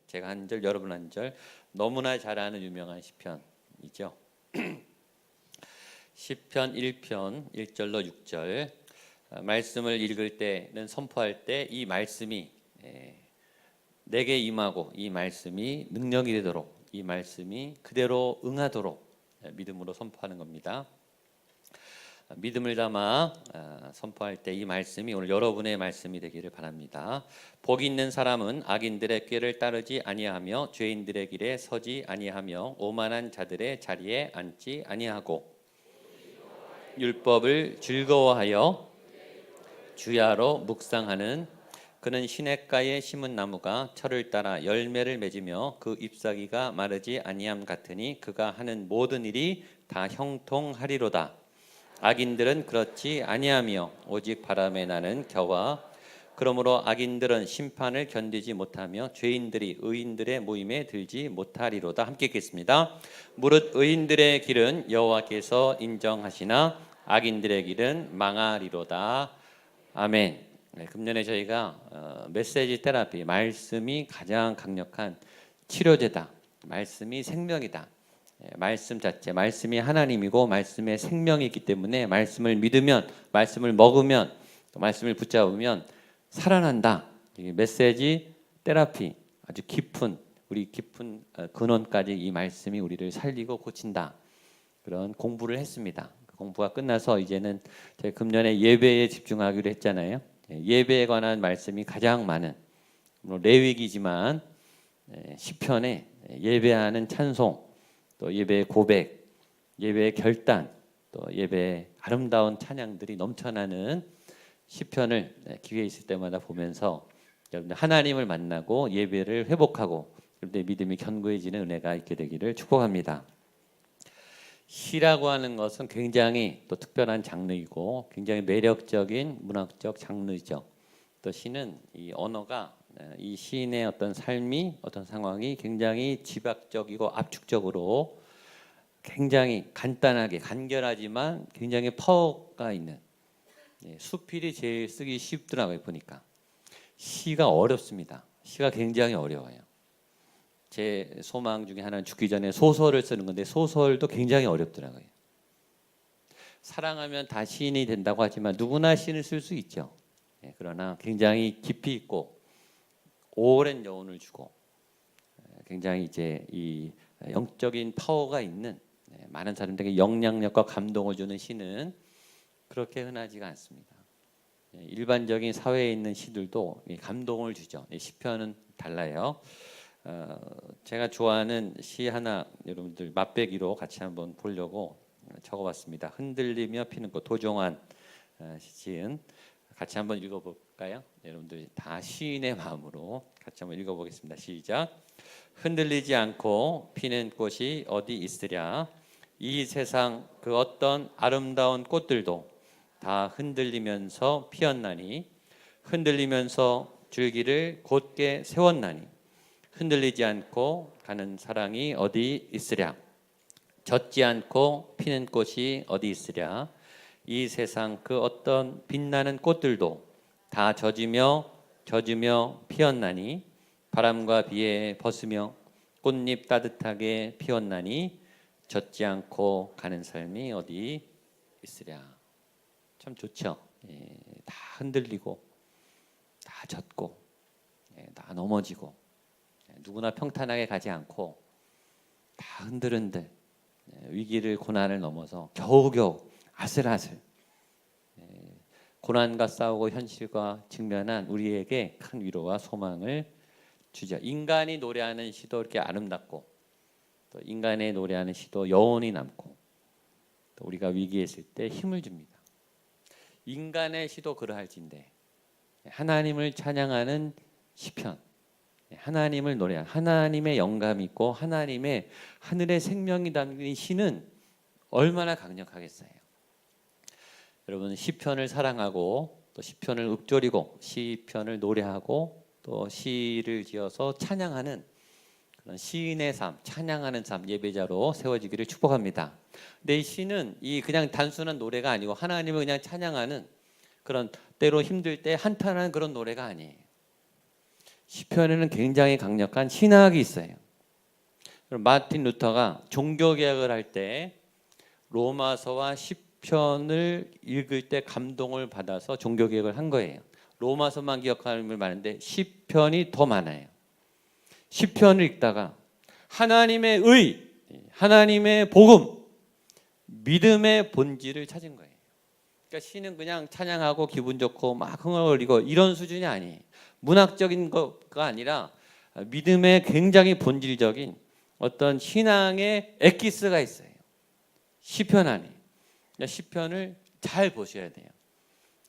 제가 한 절, 여러분 한 절, 너무나 잘 아는 유명한 시편이죠. 시편 1편 1절로 6절 말씀을 읽을 때는, 선포할 때 이 말씀이 내게 임하고 이 말씀이 능력이 되도록, 이 말씀이 그대로 응하도록 믿음으로 선포하는 겁니다. 믿음을 담아 선포할 때 이 말씀이 오늘 여러분의 말씀이 되기를 바랍니다. 복이 있는 사람은 악인들의 꾀를 따르지 아니하며 죄인들의 길에 서지 아니하며 오만한 자들의 자리에 앉지 아니하고 율법을 즐거워하여 주야로 묵상하는 그는 시냇가에 심은 나무가 철을 따라 열매를 맺으며 그 잎사귀가 마르지 아니함 같으니 그가 하는 모든 일이 다 형통하리로다. 악인들은 그렇지 아니하며 오직 바람에 나는 겨와 그러므로 악인들은 심판을 견디지 못하며 죄인들이 의인들의 모임에 들지 못하리로다. 함께 읽겠습니다. 무릇 의인들의 길은 여호와께서 인정하시나 악인들의 길은 망하리로다. 아멘. 금년에 저희가 메시지 테라피, 말씀이 가장 강력한 치료제다, 말씀이 생명이다, 말씀 자체, 말씀이 하나님이고 말씀의 생명이 있기 때문에 말씀을 믿으면, 말씀을 먹으면, 또 말씀을 붙잡으면 살아난다. 메시지 테라피, 아주 깊은, 우리 깊은 근원까지 이 말씀이 우리를 살리고 고친다. 그런 공부를 했습니다. 그 공부가 끝나서 이제는 저희 금년에 예배에 집중하기로 했잖아요. 예배에 관한 말씀이 가장 많은, 물론 레위기지만 시편에 예배하는 찬송, 또 예배의 고백, 예배의 결단, 또 예배의 아름다운 찬양들이 넘쳐나는 시편을 기회 있을 때마다 보면서 여러분들 하나님을 만나고 예배를 회복하고 여러분들의 믿음이 견고해지는 은혜가 있게 되기를 축복합니다. 시라고 하는 것은 굉장히 또 특별한 장르이고 굉장히 매력적인 문학적 장르죠. 또 시는 이 언어가, 이 시인의 어떤 삶이, 어떤 상황이 굉장히 지박적이고 압축적으로 굉장히 간단하게, 간결하지만 굉장히 파워가 있는, 수필이 제일 쓰기 쉽더라고요. 보니까 시가 어렵습니다. 시가 굉장히 어려워요. 제 소망 중에 하나는 죽기 전에 소설을 쓰는 건데 소설도 굉장히 어렵더라고요. 사랑하면 다 시인이 된다고 하지만 누구나 시를 쓸 수 있죠. 그러나 굉장히 깊이 있고 오랜 여운을 주고 굉장히 이제 이 영적인 파워가 있는, 많은 사람들에게 영향력과 감동을 주는 시는 그렇게 흔하지가 않습니다. 일반적인 사회에 있는 시들도 감동을 주죠. 시편은 달라요. 제가 좋아하는 시 하나 여러분들 맛배기로 같이 한번 보려고 적어봤습니다. 흔들리며 피는 꽃, 도종환 시인. 같이 한번 읽어볼까요? 여러분들 다 시인의 마음으로 같이 한번 읽어보겠습니다. 시작. 흔들리지 않고 피는 꽃이 어디 있으랴. 이 세상 그 어떤 아름다운 꽃들도 다 흔들리면서 피었나니, 흔들리면서 줄기를 곧게 세웠나니, 흔들리지 않고 가는 사랑이 어디 있으랴. 젖지 않고 피는 꽃이 어디 있으랴. 이 세상 그 어떤 빛나는 꽃들도 다 젖으며 피었나니, 바람과 비에 벗으며 꽃잎 따뜻하게 피었나니, 젖지 않고 가는 삶이 어디 있으랴. 참 좋죠. 다 흔들리고 다 젖고 다 넘어지고 누구나 평탄하게 가지 않고 다 흔들흔들 위기를, 고난을 넘어서 겨우겨우 아슬아슬 고난과 싸우고 현실과 직면한 우리에게 큰 위로와 소망을 주죠. 인간이 노래하는 시도 이렇게 아름답고, 또 인간의 노래하는 시도 여운이 남고, 또 우리가 위기에 있을 때 힘을 줍니다. 인간의 시도 그러할진데 하나님을 찬양하는 시편, 하나님을 노래하는, 하나님의 영감이 있고 하나님의 하늘의 생명이 담긴 시는 얼마나 강력하겠어요. 여러분, 시편을 사랑하고 또 시편을 읊조리고 시편을 노래하고 또 시를 지어서 찬양하는 그런 시인의 삶, 찬양하는 삶, 예배자로 세워지기를 축복합니다. 근데 이 시는 이 그냥 단순한 노래가 아니고 하나님을 그냥 찬양하는 그런, 때로 힘들 때 한탄하는 그런 노래가 아니에요. 시편에는 굉장히 강력한 신학이 있어요. 마틴 루터가 종교개혁을 할 때 로마서와 시편을 읽을 때 감동을 받아서 종교개혁을 한 거예요. 로마서만 기억하는 분 많은데 시편이 더 많아요. 시편을 읽다가 하나님의 의, 하나님의 복음, 믿음의 본질을 찾은 거예요. 그러니까 시는 그냥 찬양하고 기분 좋고 막 흥얼거리고 이런 수준이 아니에요. 문학적인 거가 아니라 믿음의 굉장히 본질적인 어떤 신앙의 엑기스가 있어요. 시편 안에. 그러니까 시편을 잘 보셔야 돼요.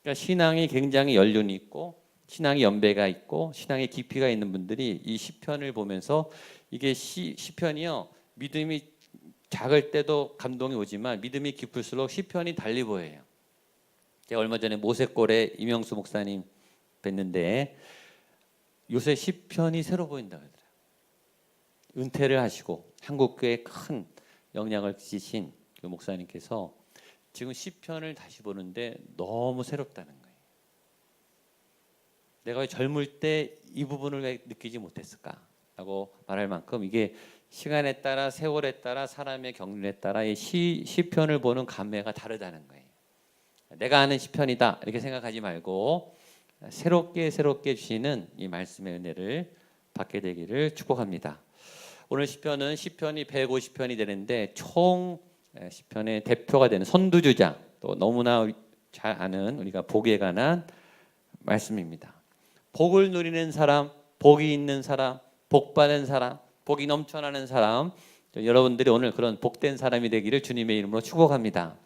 그러니까 신앙이 굉장히 연륜이 있고 신앙이 연배가 있고 신앙의 깊이가 있는 분들이 이 시편을 보면서 이게 시편이요. 믿음이 작을 때도 감동이 오지만 믿음이 깊을수록 시편이 달리 보여요. 제가 얼마 전에 모세골에 임영수 목사님 뵀는데 요새 시편이 새로 보인다고 하더라고요. 은퇴를 하시고 한국교회에 큰 영향을 끼치신 그 목사님께서 지금 시편을 다시 보는데 너무 새롭다는 거예요. 내가 왜 젊을 때 이 부분을 왜 느끼지 못했을까? 라고 말할 만큼 이게 시간에 따라 세월에 따라 사람의 경륜에 따라 이 시편을 보는 감회가 다르다는 거예요. 내가 아는 시편이다 이렇게 생각하지 말고 새롭게 주시는 이 말씀의 은혜를 받게 되기를 축복합니다. 오늘 시편은 시편이 150편이 되는데 총 시편의 대표가 되는 선두주자, 또 너무나 잘 아는 우리가 복에 관한 말씀입니다. 복을 누리는 사람, 복이 있는 사람, 복받은 사람, 복이 넘쳐나는 사람, 여러분들이 오늘 그런 복된 사람이 되기를 주님의 이름으로 축복합니다.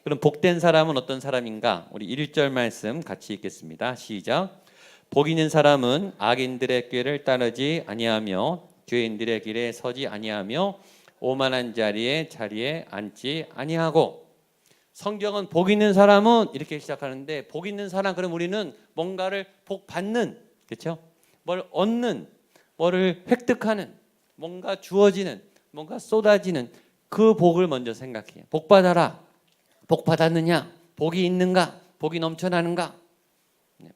그럼 복된 사람은 어떤 사람인가? 우리 1절 말씀 같이 읽겠습니다. 시작. 복 있는 사람은 악인들의 꾀를 따르지 아니하며 죄인들의 길에 서지 아니하며 오만한 자리에 앉지 아니하고. 성경은 복 있는 사람은 이렇게 시작하는데 복 있는 사람 그럼 우리는 뭔가를 복 받는, 그렇죠? 뭘 얻는, 뭐를 획득하는, 뭔가 주어지는, 뭔가 쏟아지는 그 복을 먼저 생각해요. 복 받아라. 복 받았느냐? 복이 있는가? 복이 넘쳐나는가?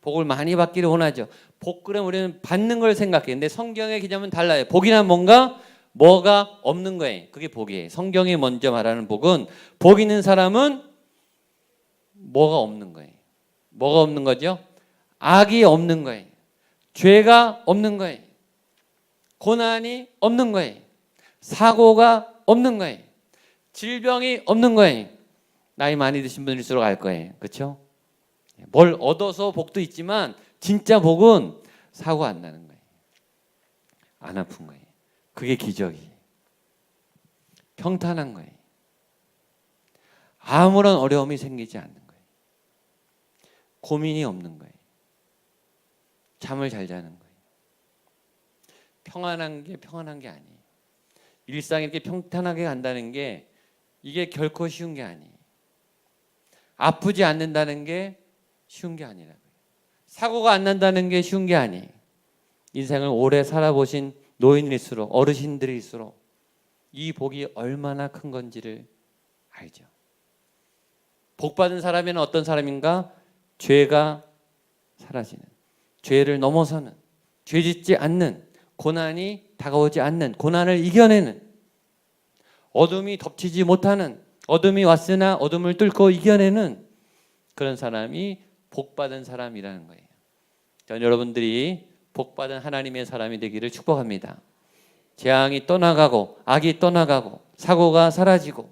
복을 많이 받기를 원하죠. 복 그럼 우리는 받는 걸 생각해요. 근데 성경의 개념은 달라요. 복이란 뭔가 뭐가 없는 거예요. 그게 복이에요. 성경이 먼저 말하는 복은 복 있는 사람은 뭐가 없는 거예요. 뭐가 없는 거죠? 악이 없는 거예요. 죄가 없는 거예요. 고난이 없는 거예요. 사고가 없는 거예요. 질병이 없는 거예요. 나이 많이 드신 분일수록 알 거예요. 그렇죠? 뭘 얻어서 복도 있지만 진짜 복은 사고 안 나는 거예요. 안 아픈 거예요. 그게 기적이에요. 평탄한 거예요. 아무런 어려움이 생기지 않는 거예요. 고민이 없는 거예요. 잠을 잘 자는 거예요. 평안한 게 아니에요. 일상이 이렇게 평탄하게 간다는 게 이게 결코 쉬운 게 아니에요. 아프지 않는다는 게 쉬운 게 아니라고요. 사고가 안 난다는 게 쉬운 게 아니에요. 인생을 오래 살아보신 노인일수록 어르신들일수록 이 복이 얼마나 큰 건지를 알죠. 복 받은 사람에는 어떤 사람인가? 죄가 사라지는, 죄를 넘어서는, 죄 짓지 않는, 고난이 다가오지 않는, 고난을 이겨내는, 어둠이 덮치지 못하는, 어둠이 왔으나 어둠을 뚫고 이겨내는 그런 사람이 복받은 사람이라는 거예요. 전 여러분들이 복받은 하나님의 사람이 되기를 축복합니다. 재앙이 떠나가고 악이 떠나가고 사고가 사라지고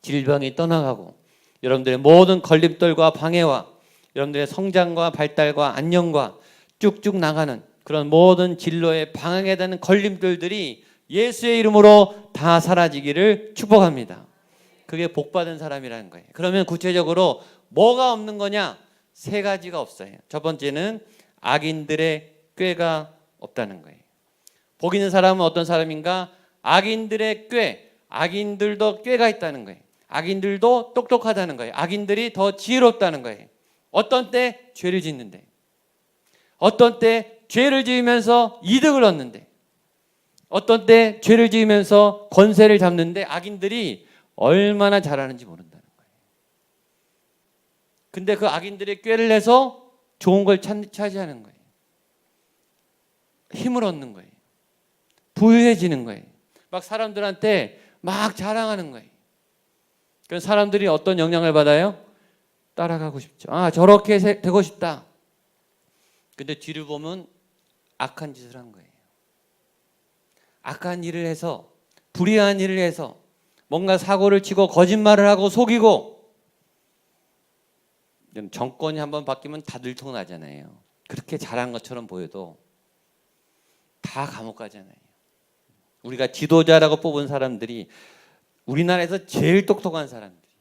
질병이 떠나가고 여러분들의 모든 걸림돌과 방해와 여러분들의 성장과 발달과 안녕과 쭉쭉 나가는 그런 모든 진로에 방해되는 걸림돌들이 예수의 이름으로 다 사라지기를 축복합니다. 그게 복받은 사람이라는 거예요. 그러면 구체적으로 뭐가 없는 거냐? 세 가지가 없어요. 첫 번째는 악인들의 꾀가 없다는 거예요. 복 있는 사람은 어떤 사람인가? 악인들의 꾀, 악인들도 꾀가 있다는 거예요. 악인들도 똑똑하다는 거예요. 악인들이 더 지혜롭다는 거예요. 어떤 때 죄를 짓는데, 어떤 때 죄를 지으면서 이득을 얻는데, 어떤 때 죄를 지으면서 권세를 잡는데 악인들이 얼마나 잘하는지 모른다는 거예요. 근데 그 악인들의 꾀를 내서 좋은 걸 차지하는 거예요. 힘을 얻는 거예요. 부유해지는 거예요. 막 사람들한테 막 자랑하는 거예요. 그래서 사람들이 어떤 영향을 받아요? 따라가고 싶죠. 아, 저렇게 되고 싶다. 근데 뒤를 보면 악한 짓을 한 거예요. 악한 일을 해서, 불의한 일을 해서 뭔가 사고를 치고 거짓말을 하고 속이고, 정권이 한번 바뀌면 다 들통나잖아요. 그렇게 잘한 것처럼 보여도 다 감옥 가잖아요. 우리가 지도자라고 뽑은 사람들이 우리나라에서 제일 똑똑한 사람들이,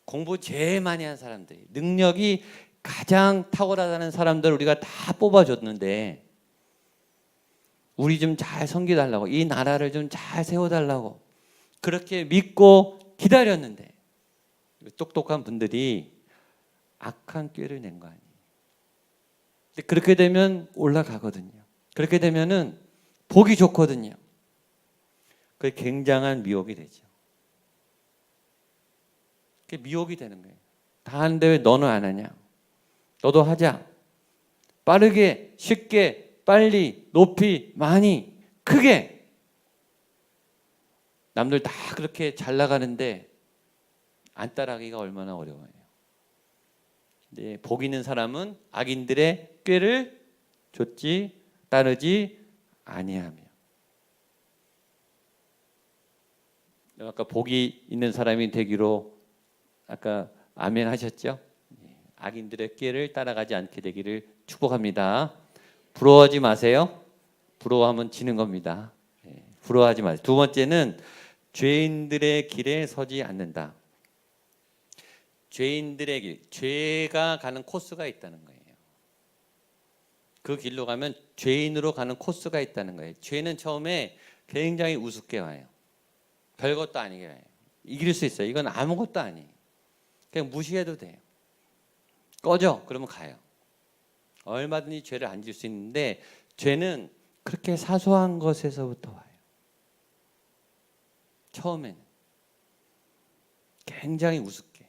공부 제일 많이 한 사람들이, 능력이 가장 탁월하다는 사람들 우리가 다 뽑아줬는데, 우리 좀 잘 섬기달라고, 이 나라를 좀 잘 세워달라고 그렇게 믿고 기다렸는데, 똑똑한 분들이 악한 꾀를 낸 거 아니에요. 근데 그렇게 되면 올라가거든요. 그렇게 되면은 보기 좋거든요. 그게 굉장한 미혹이 되죠. 그게 미혹이 되는 거예요. 다 하는데 왜 너는 안 하냐? 너도 하자. 빠르게, 쉽게, 빨리, 높이, 많이, 크게. 남들 다 그렇게 잘 나가는데 안 따라가기가 얼마나 어려워요. 근데 복 있는 사람은 악인들의 꾀를 좇지 따르지 아니하며. 아까 복이 있는 사람이 되기로 아까 아멘 하셨죠? 악인들의 꾀를 따라가지 않게 되기를 축복합니다. 부러워하지 마세요. 부러워하면 지는 겁니다. 부러워하지 마세요. 두 번째는 죄인들의 길에 서지 않는다. 죄인들의 길, 죄가 가는 코스가 있다는 거예요. 그 길로 가면 죄인으로 가는 코스가 있다는 거예요. 죄는 처음에 굉장히 우습게 와요. 별것도 아니게 와요. 이길 수 있어요. 이건 아무것도 아니에요. 그냥 무시해도 돼요. 꺼져. 그러면 가요. 얼마든지 죄를 안 질 수 있는데, 죄는 그렇게 사소한 것에서부터 와요. 처음에는 굉장히 우습게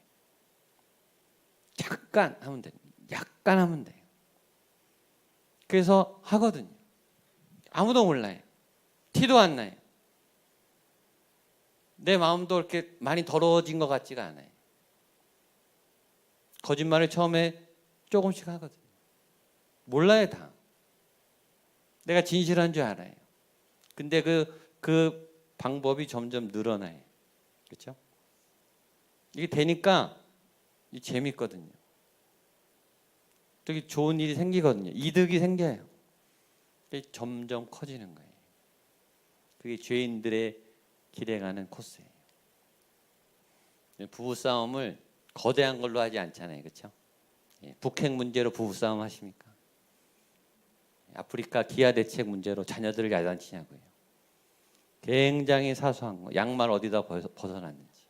약간 하면 돼요. 약간 하면 돼요. 그래서 하거든요. 아무도 몰라요. 티도 안 나요. 내 마음도 이렇게 많이 더러워진 것 같지가 않아요. 거짓말을 처음에 조금씩 하거든요. 몰라요, 다. 내가 진실한 줄 알아요. 근데 그 방법이 점점 늘어나요. 그렇죠? 이게 되니까 재밌거든요. 되게 좋은 일이 생기거든요. 이득이 생겨요. 점점 커지는 거예요. 그게 죄인들의 길에 가는 코스예요. 부부싸움을 거대한 걸로 하지 않잖아요. 그렇죠? 북핵 문제로 부부싸움 하십니까? 아프리카 기아 대책 문제로 자녀들을 야단치냐고요. 굉장히 사소한 거. 양말 어디다 벗어놨는지,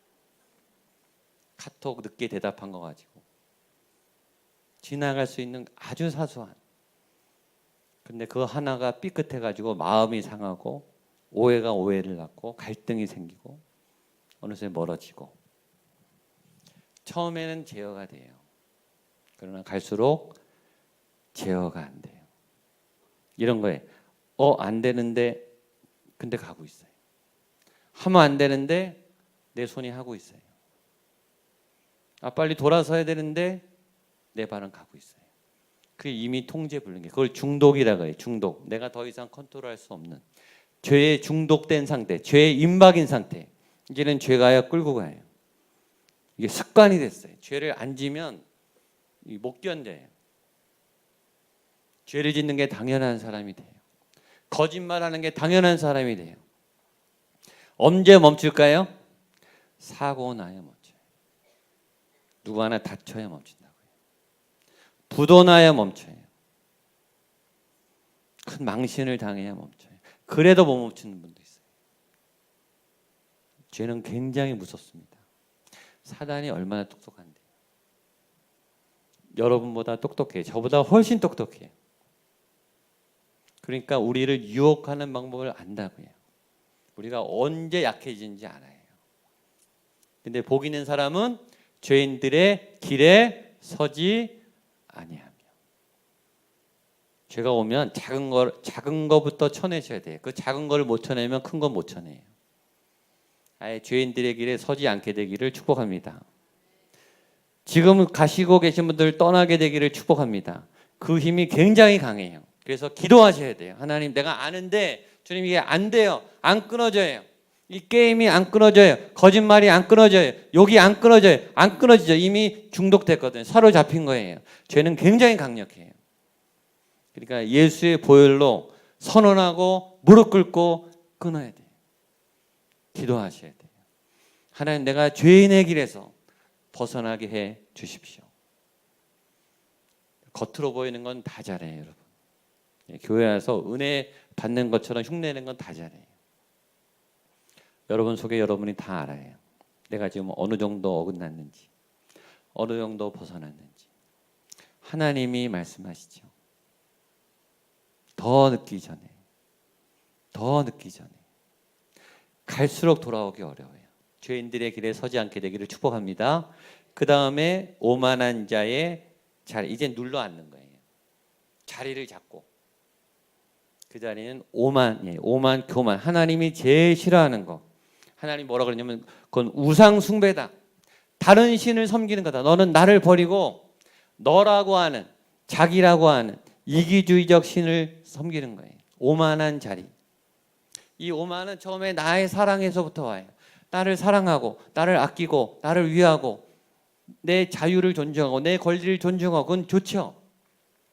카톡 늦게 대답한 거 가지고 지나갈 수 있는 아주 사소한. 근데 그 하나가 삐끗해 가지고 마음이 상하고 오해가 오해를 낳고 갈등이 생기고 어느새 멀어지고. 처음에는 제어가 돼요. 그러나 갈수록 제어가 안 돼요. 이런 거에 안 되는데 근데 가고 있어요. 하면 안 되는데 내 손이 하고 있어요. 빨리 돌아서야 되는데 내 발은 가고 있어요. 그게 이미 통제 불능이에요. 그걸 중독이라고 해요. 중독. 내가 더 이상 컨트롤할 수 없는 죄에 중독된 상태, 죄에 임박인 상태. 이제는 죄가 끌고 가요. 이게 습관이 됐어요. 죄를 안 지면 못 견뎌요. 죄를 짓는 게 당연한 사람이 돼요. 거짓말하는 게 당연한 사람이 돼요. 언제 멈출까요? 사고 나야 멈춰요. 누구 하나 다쳐야 멈춘다고요. 부도 나야 멈춰요. 큰 망신을 당해야 멈춰요. 그래도 못 멈추는 분도 있어요. 죄는 굉장히 무섭습니다. 사단이 얼마나 똑똑한데. 여러분보다 똑똑해요. 저보다 훨씬 똑똑해요. 그러니까 우리를 유혹하는 방법을 안다고요. 우리가 언제 약해지는지 알아요. 근데 복 있는 사람은 죄인들의 길에 서지 아니하며. 죄가 오면 작은 거부터 쳐내셔야 돼요. 그 작은 거를 못 쳐내면 큰 건 못 쳐내요. 아예 죄인들의 길에 서지 않게 되기를 축복합니다. 지금 가시고 계신 분들 떠나게 되기를 축복합니다. 그 힘이 굉장히 강해요. 그래서 기도하셔야 돼요. 하나님, 내가 아는데 주님 이게 안 돼요. 안 끊어져요. 이 게임이 안 끊어져요. 거짓말이 안 끊어져요. 욕이 안 끊어져요. 안 끊어지죠. 이미 중독됐거든요. 사로잡힌 거예요. 죄는 굉장히 강력해요. 그러니까 예수의 보혈로 선언하고 무릎 꿇고 끊어야 돼요. 기도하셔야 돼요. 하나님, 내가 죄인의 길에서 벗어나게 해 주십시오. 겉으로 보이는 건 다 잘해요, 여러분. 교회 와서 은혜 받는 것처럼 흉내내는 건 다 잘해요. 여러분 속에 여러분이 다 알아요. 내가 지금 어느 정도 어긋났는지, 어느 정도 벗어났는지. 하나님이 말씀하시죠. 더 늦기 전에 갈수록 돌아오기 어려워요. 죄인들의 길에 서지 않게 되기를 축복합니다. 그 다음에 오만한 자의 자리, 이제 눌러 앉는 거예요. 자리를 잡고. 그 자리는 오만, 교만. 하나님이 제일 싫어하는 거. 하나님 뭐라 그러냐면 그건 우상 숭배다. 다른 신을 섬기는 거다. 너는 나를 버리고 너라고 하는, 자기라고 하는 이기주의적 신을 섬기는 거예요. 오만한 자리. 이 오만은 처음에 나의 사랑에서부터 와요. 나를 사랑하고 나를 아끼고 나를 위하고 내 자유를 존중하고 내 권리를 존중하고 그건 좋죠.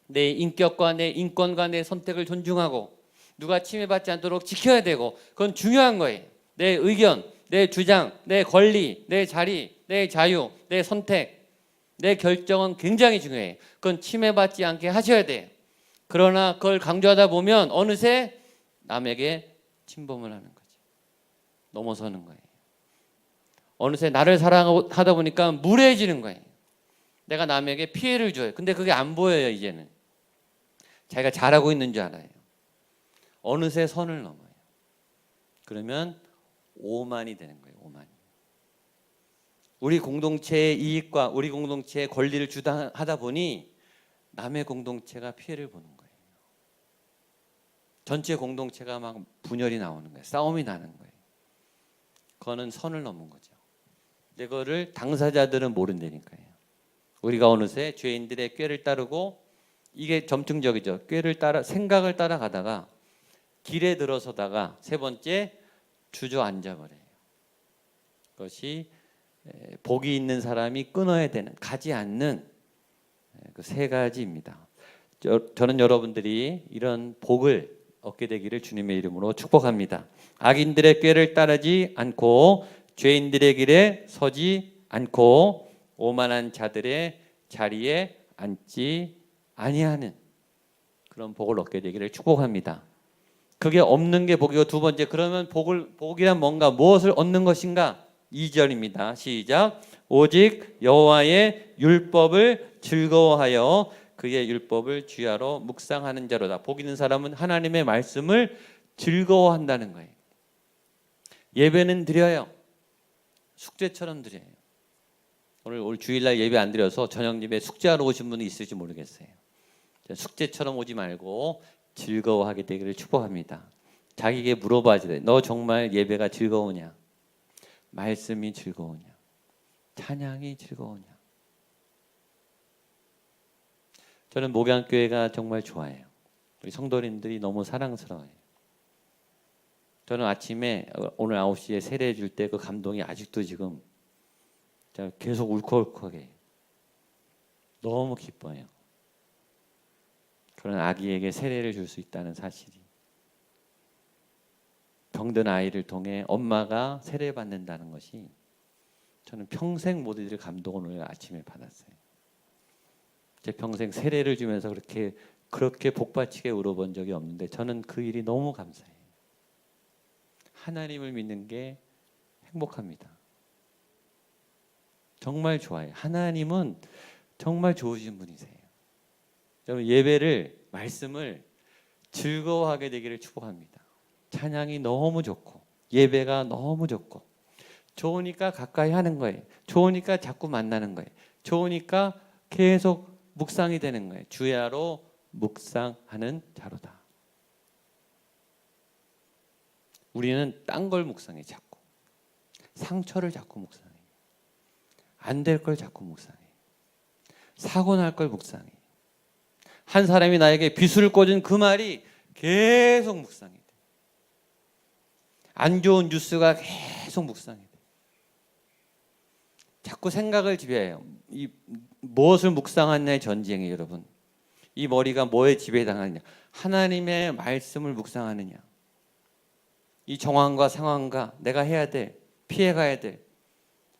내 인격과 내 인권과 내 선택을 존중하고 누가 침해받지 않도록 지켜야 되고 그건 중요한 거예요. 내 의견, 내 주장, 내 권리, 내 자리, 내 자유, 내 선택, 내 결정은 굉장히 중요해요. 그건 침해받지 않게 하셔야 돼요. 그러나 그걸 강조하다 보면 어느새 남에게 침범을 하는 거죠. 넘어서는 거예요. 어느새 나를 사랑하다 보니까 무례해지는 거예요. 내가 남에게 피해를 줘요. 근데 그게 안 보여요. 이제는 자기가 잘하고 있는 줄 알아요. 어느새 선을 넘어요. 그러면 오만이 되는 거예요. 오만이. 우리 공동체의 이익과 우리 공동체의 권리를 주장하다 보니 남의 공동체가 피해를 보는 거예요. 전체 공동체가 막 분열이 나오는 거예요. 싸움이 나는 거예요. 그거는 선을 넘은 거죠. 근데 그거를 당사자들은 모른다니까요. 우리가 어느새 죄인들의 꾀를 따르고 이게 점증적이죠. 꾀를 따라 생각을 따라가다가 길에 들어서다가 세 번째 주저앉아버려요. 그것이 복이 있는 사람이 끊어야 되는, 가지 않는 그 세 가지입니다. 저는 여러분들이 이런 복을 얻게 되기를 주님의 이름으로 축복합니다. 악인들의 꾀를 따르지 않고 죄인들의 길에 서지 않고 오만한 자들의 자리에 앉지 아니하는 그런 복을 얻게 되기를 축복합니다. 그게 없는 게 복이고 두 번째, 그러면 복이란 뭔가, 무엇을 얻는 것인가? 2절입니다. 시작. 오직 여호와의 율법을 즐거워하여 그의 율법을 주야로 묵상하는 자로다. 복 있는 사람은 하나님의 말씀을 즐거워한다는 거예요. 예배는 드려요. 숙제처럼 드려요. 오늘 주일날 예배 안 드려서 저녁 예배 숙제하러 오신 분이 있을지 모르겠어요. 숙제처럼 오지 말고 즐거워하게 되기를 축복합니다. 자기에게 물어봐야 돼. 너 정말 예배가 즐거우냐? 말씀이 즐거우냐? 찬양이 즐거우냐? 저는 목양교회가 정말 좋아해요. 우리 성도님들이 너무 사랑스러워요. 저는 아침에 오늘 9시에 세례해 줄 때 그 감동이 아직도 지금 계속 울컥울컥해요. 너무 기뻐요. 그런 아기에게 세례를 줄 수 있다는 사실이. 병든 아이를 통해 엄마가 세례받는다는 것이 저는 평생 못 잊을 감동을 오늘 아침에 받았어요. 제 평생 세례를 주면서 그렇게 복받치게 울어본 적이 없는데 저는 그 일이 너무 감사해요. 하나님을 믿는 게 행복합니다. 정말 좋아요. 하나님은 정말 좋으신 분이세요. 여러분 예배를, 말씀을 즐거워하게 되기를 축복합니다. 찬양이 너무 좋고 예배가 너무 좋고 좋으니까 가까이 하는 거예요. 좋으니까 자꾸 만나는 거예요. 좋으니까 계속 묵상이 되는 거예요. 주야로 묵상하는 자로다. 우리는 딴 걸 묵상해. 자꾸 상처를 자꾸 묵상해. 안 될 걸 자꾸 묵상해. 사고 날 걸 묵상해. 한 사람이 나에게 비수를 꽂은 그 말이 계속 묵상해. 안 좋은 뉴스가 계속 묵상해. 자꾸 생각을 지배해요. 이 무엇을 묵상하느냐의 전쟁이에요, 여러분. 이 머리가 뭐에 지배당하느냐? 하나님의 말씀을 묵상하느냐? 이 정황과 상황과 내가 해야 될, 피해가야 될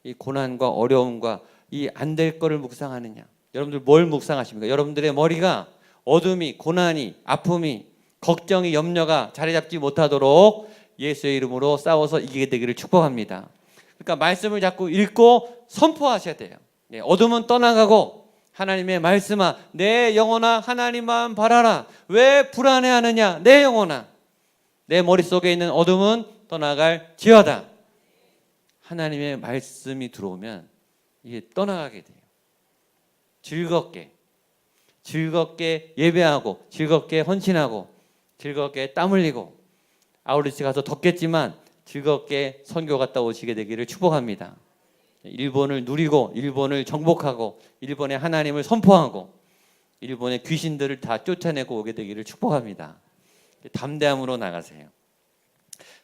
이 고난과 어려움과 이 안 될 거를 묵상하느냐? 여러분들 뭘 묵상하십니까? 여러분들의 머리가 어둠이, 고난이, 아픔이, 걱정이, 염려가 자리 잡지 못하도록 예수의 이름으로 싸워서 이기게 되기를 축복합니다. 그러니까 말씀을 자꾸 읽고 선포하셔야 돼요. 어둠은 떠나가고 하나님의 말씀아, 내 영혼아 하나님만 바라라. 왜 불안해하느냐? 내 영혼아, 내 머릿속에 있는 어둠은 떠나갈 지어다. 하나님의 말씀이 들어오면 이게 떠나가게 돼요. 즐겁게 예배하고 즐겁게 헌신하고 즐겁게 땀 흘리고 아우리치 가서 덥겠지만 즐겁게 선교 갔다 오시게 되기를 축복합니다. 일본을 누리고 일본을 정복하고 일본의 하나님을 선포하고 일본의 귀신들을 다 쫓아내고 오게 되기를 축복합니다. 담대함으로 나가세요.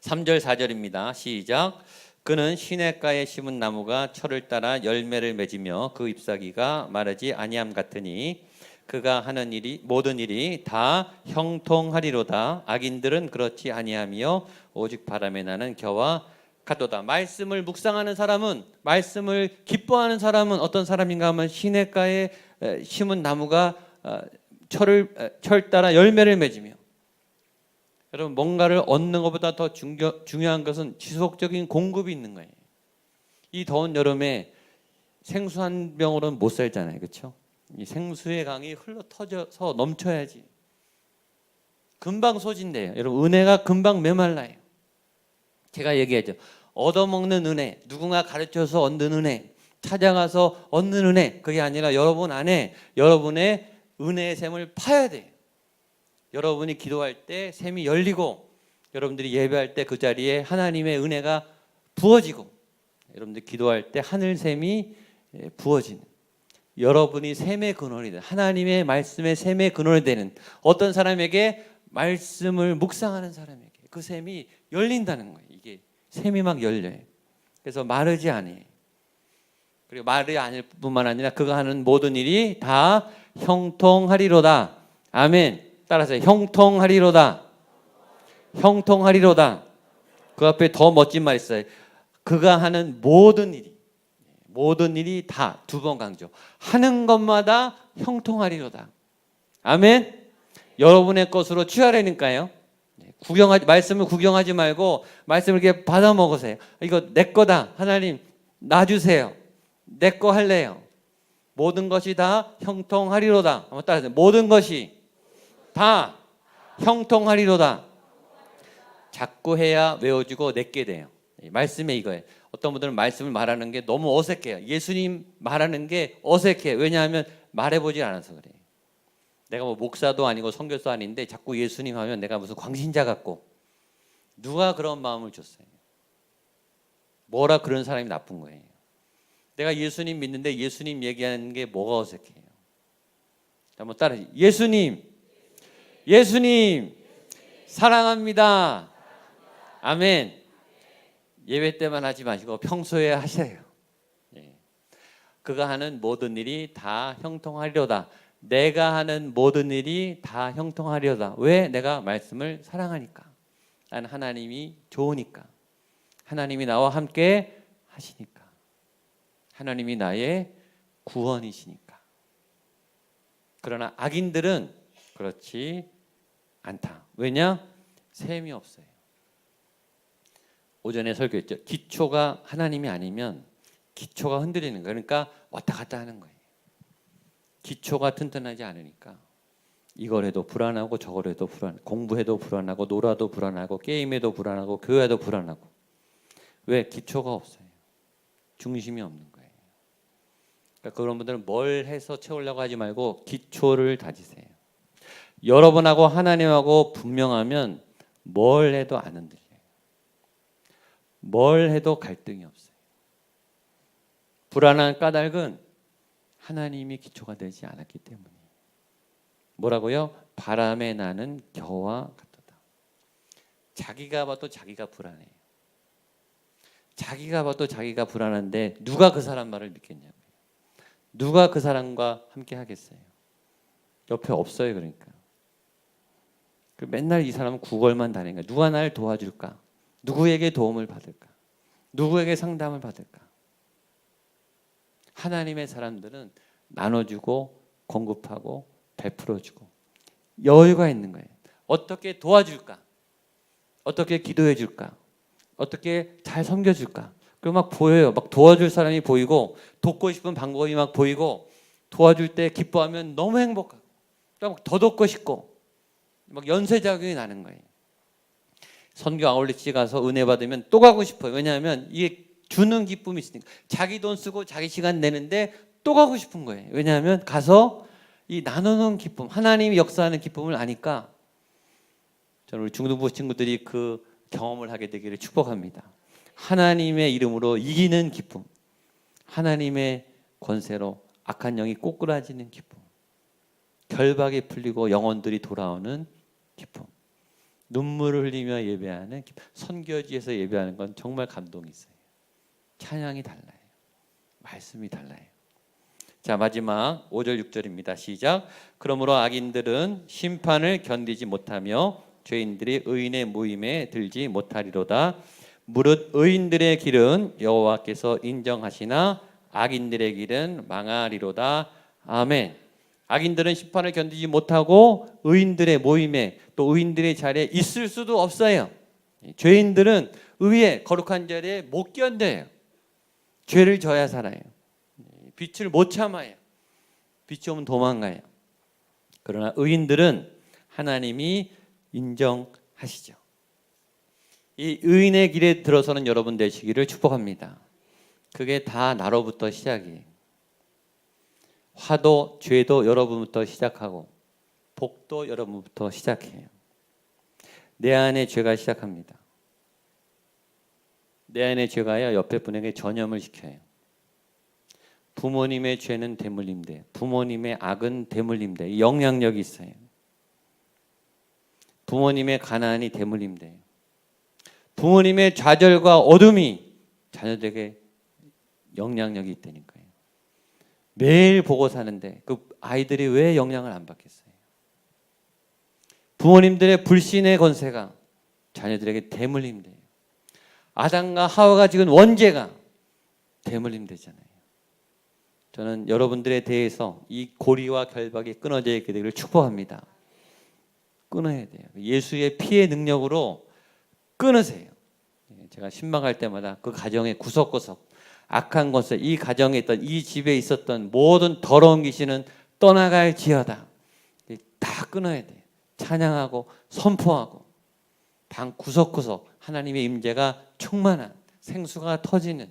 3절 4절입니다. 시작. 그는 시냇가에 심은 나무가 철을 따라 열매를 맺으며 그 잎사귀가 마르지 아니함 같으니 그가 하는 일이 모든 일이 다 형통하리로다. 악인들은 그렇지 아니하며 오직 바람에 나는 겨와 같도다. 말씀을 묵상하는 사람은, 말씀을 기뻐하는 사람은 어떤 사람인가 하면 시냇가에 심은 나무가 철 따라 열매를 맺으며, 여러분 뭔가를 얻는 것보다 더 중요한 것은 지속적인 공급이 있는 거예요. 이 더운 여름에 생수 한 병으로는 못 살잖아요, 그렇죠? 이 생수의 강이 흘러 터져서 넘쳐야지. 금방 소진돼요. 여러분 은혜가 금방 메말라요. 제가 얘기하죠. 얻어먹는 은혜, 누군가 가르쳐서 얻는 은혜, 찾아가서 얻는 은혜, 그게 아니라 여러분 안에 여러분의 은혜의 샘을 파야 돼요. 여러분이 기도할 때 샘이 열리고 여러분들이 예배할 때 그 자리에 하나님의 은혜가 부어지고 여러분들이 기도할 때 하늘 샘이 부어지는, 여러분이 샘의 근원이 되는, 하나님의 말씀의 샘의 근원이 되는 어떤 사람에게, 말씀을 묵상하는 사람에게 그 샘이 열린다는 거예요. 이게 샘이 막 열려요. 그래서 마르지 않아요. 그리고 마르지 않을 뿐만 아니라 그가 하는 모든 일이 다 형통하리로다. 아멘. 따라서 형통하리로다. 형통하리로다. 그 앞에 더 멋진 말 있어요. 그가 하는 모든 일이 다, 두 번 강조. 하는 것마다 형통하리로다. 아멘. 여러분의 것으로 취하라니까요. 말씀을 구경하지 말고 말씀을 이렇게 받아 먹으세요. 이거 내 거다. 하나님 놔주세요. 내 거 할래요. 모든 것이 다 형통하리로다. 한번 따라하세요. 모든 것이 다 형통하리로다. 자꾸 해야 외워지고 내게 돼요. 말씀에 이거예요. 어떤 분들은 말씀을 말하는 게 너무 어색해요. 예수님 말하는 게 어색해요. 왜냐하면 말해보지 않아서 그래요. 내가 뭐 목사도 아니고 선교사 아닌데 자꾸 예수님 하면 내가 무슨 광신자 같고, 누가 그런 마음을 줬어요? 뭐라 그런 사람이 나쁜 거예요. 내가 예수님 믿는데 예수님 얘기하는 게 뭐가 어색해요? 한번 따라해. 예수님 사랑합니다. 아멘. 예배 때만 하지 마시고 평소에 하세요. 그가 하는 모든 일이 다 형통하리로다. 내가 하는 모든 일이 다 형통하리로다. 왜? 내가 말씀을 사랑하니까. 나는 하나님이 좋으니까. 하나님이 나와 함께 하시니까. 하나님이 나의 구원이시니까. 그러나 악인들은 그렇지 않다. 왜냐? 셈이 없어요. 오전에 설교했죠. 기초가 하나님이 아니면 기초가 흔들리는 거예요. 그러니까 왔다 갔다 하는 거예요. 기초가 튼튼하지 않으니까 이걸 해도 불안하고 저걸 해도 불안하고, 공부해도 불안하고, 놀아도 불안하고, 게임해도 불안하고, 교회도 불안하고. 왜? 기초가 없어요. 중심이 없는 거예요. 그러니까 그런 분들은 뭘 해서 채우려고 하지 말고 기초를 다지세요. 여러분하고 하나님하고 분명하면 뭘 해도 안 흔들려요. 뭘 해도 갈등이 없어요. 불안한 까닭은 하나님이 기초가 되지 않았기 때문이에요. 뭐라고요? 바람에 나는 겨와 같도다. 자기가 봐도 자기가 불안해요. 자기가 봐도 자기가 불안한데 누가 그 사람 말을 믿겠냐고요. 누가 그 사람과 함께 하겠어요. 옆에 없어요. 그러니까 맨날 이 사람은 구걸만 다니는 거야. 누가 날 도와줄까? 누구에게 도움을 받을까? 누구에게 상담을 받을까? 하나님의 사람들은 나눠주고 공급하고 베풀어주고 여유가 있는 거예요. 어떻게 도와줄까? 어떻게 기도해줄까? 어떻게 잘 섬겨줄까? 그리고 막 보여요. 막 도와줄 사람이 보이고 돕고 싶은 방법이 막 보이고 도와줄 때 기뻐하면 너무 행복하고 막 더 돕고 싶고 막 연쇄작용이 나는 거예요. 선교 아울렛이 가서 은혜 받으면 또 가고 싶어요. 왜냐하면 이게 주는 기쁨이 있으니까. 자기 돈 쓰고 자기 시간 내는데 또 가고 싶은 거예요. 왜냐하면 가서 이 나누는 기쁨, 하나님이 역사하는 기쁨을 아니까. 저는 우리 중등부 친구들이 그 경험을 하게 되기를 축복합니다. 하나님의 이름으로 이기는 기쁨, 하나님의 권세로 악한 영이 꼬꾸라지는 기쁨, 결박이 풀리고 영혼들이 돌아오는 기쁨, 눈물을 흘리며 예배하는 기쁨. 선교지에서 예배하는 건 정말 감동이 있어요. 찬양이 달라요. 말씀이 달라요. 자, 마지막 5절 6절입니다. 시작. 그러므로 악인들은 심판을 견디지 못하며 죄인들이 의인의 모임에 들지 못하리로다. 무릇 의인들의 길은 여호와께서 인정하시나 악인들의 길은 망하리로다. 아멘. 악인들은 심판을 견디지 못하고 의인들의 모임에 또 의인들의 자리에 있을 수도 없어요. 죄인들은 의의 거룩한 자리에 못 견뎌요. 죄를 져야 살아요. 빛을 못 참아요. 빛이 오면 도망가요. 그러나 의인들은 하나님이 인정하시죠. 이 의인의 길에 들어서는 여러분 되시기를 축복합니다. 그게 다 나로부터 시작이에요. 화도 죄도 여러분부터 시작하고 복도 여러분부터 시작해요. 내 안에 죄가 시작합니다. 내 안에 죄가요 옆에 분에게 전염을 시켜요. 부모님의 죄는 대물림돼, 부모님의 악은 대물림돼. 영향력이 있어요. 부모님의 가난이 대물림돼요. 부모님의 좌절과 어둠이 자녀들에게 영향력이 있다니까요. 매일 보고 사는데 그 아이들이 왜 영향을 안 받겠어요? 부모님들의 불신의 권세가 자녀들에게 대물림돼요. 아담과 하와가 지금 원죄가 대물림되잖아요. 저는 여러분들에 대해서 이 고리와 결박이 끊어져 있게 되기를 축복합니다. 끊어야 돼요. 예수의 피의 능력으로 끊으세요. 제가 신방할 때마다 그 가정의 구석구석 악한 것을 이 가정에 있던 이 집에 있었던 모든 더러운 귀신은 떠나갈지어다. 다 끊어야 돼요. 찬양하고 선포하고 방 구석구석 하나님의 임재가 충만한 생수가 터지는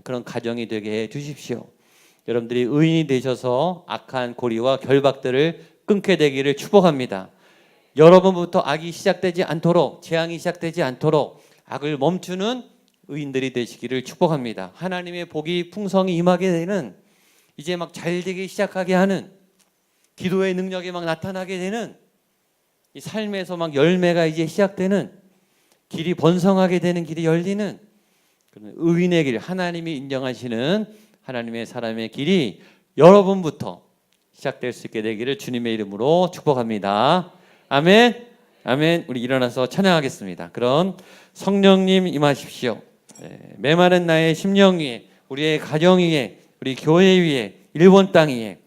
그런 가정이 되게 해 주십시오. 여러분들이 의인이 되셔서 악한 고리와 결박들을 끊게 되기를 축복합니다. 여러분부터 악이 시작되지 않도록, 재앙이 시작되지 않도록 악을 멈추는 의인들이 되시기를 축복합니다. 하나님의 복이 풍성히 임하게 되는, 이제 막 잘되기 시작하게 하는, 기도의 능력이 막 나타나게 되는, 이 삶에서 막 열매가 이제 시작되는, 길이 번성하게 되는 길이 열리는 그런 의인의 길, 하나님이 인정하시는 하나님의 사람의 길이 여러분부터 시작될 수 있게 되기를 주님의 이름으로 축복합니다. 아멘. 아멘. 우리 일어나서 찬양하겠습니다. 그럼 성령님 임하십시오. 메마른 나의 심령 위에, 우리의 가정 위에, 우리 교회 위에, 일본 땅 위에